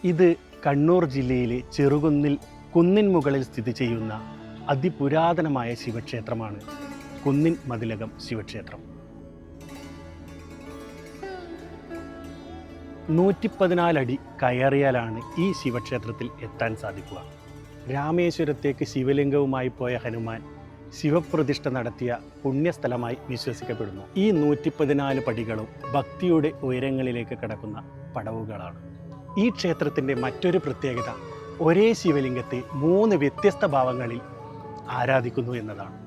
ഇത് കണ്ണൂർ ജില്ലയിലെ ചെറുകുന്നിൽ കുന്നിൻ മുകളിൽ സ്ഥിതി ചെയ്യുന്ന അതിപുരാതനമായ ശിവക്ഷേത്രമാണ് കുന്നിൻ മതിലകം ശിവക്ഷേത്രം. 114 അടി കയറിയാലാണ് ഈ ശിവക്ഷേത്രത്തിൽ എത്താൻ സാധിക്കുക. രാമേശ്വരത്തേക്ക് ശിവലിംഗവുമായി പോയ ഹനുമാൻ ശിവപ്രതിഷ്ഠ നടത്തിയ പുണ്യസ്ഥലമായി വിശ്വസിക്കപ്പെടുന്നു. ഈ 114 പടികളും ഭക്തിയുടെ ഉയരങ്ങളിലേക്ക് കടക്കുന്ന പടവുകളാണ്. ഈ ക്ഷേത്രത്തിൻ്റെ മറ്റൊരു പ്രത്യേകത ഒരേ ശിവലിംഗത്തെ 3 വ്യത്യസ്ത ഭാവങ്ങളിൽ ആരാധിക്കുന്നു എന്നതാണ്.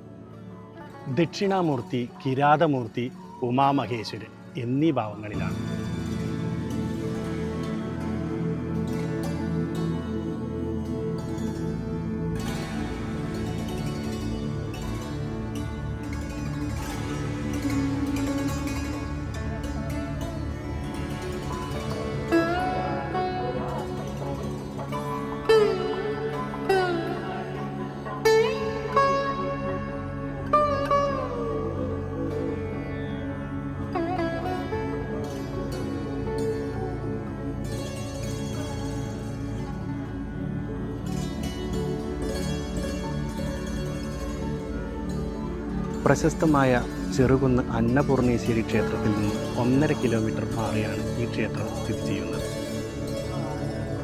ദക്ഷിണാമൂർത്തി, കിരാതമൂർത്തി, ഉമാമഹേശ്വരൻ എന്നീ ഭാവങ്ങളിലാണ്. പ്രശസ്തമായ ചെറുകുന്ന് അന്നപൂർണേശ്വരി ക്ഷേത്രത്തിൽ നിന്ന് 1.5 കിലോമീറ്റർ മാറിയാണ് ഈ ക്ഷേത്രം സ്ഥിതി ചെയ്യുന്നത്.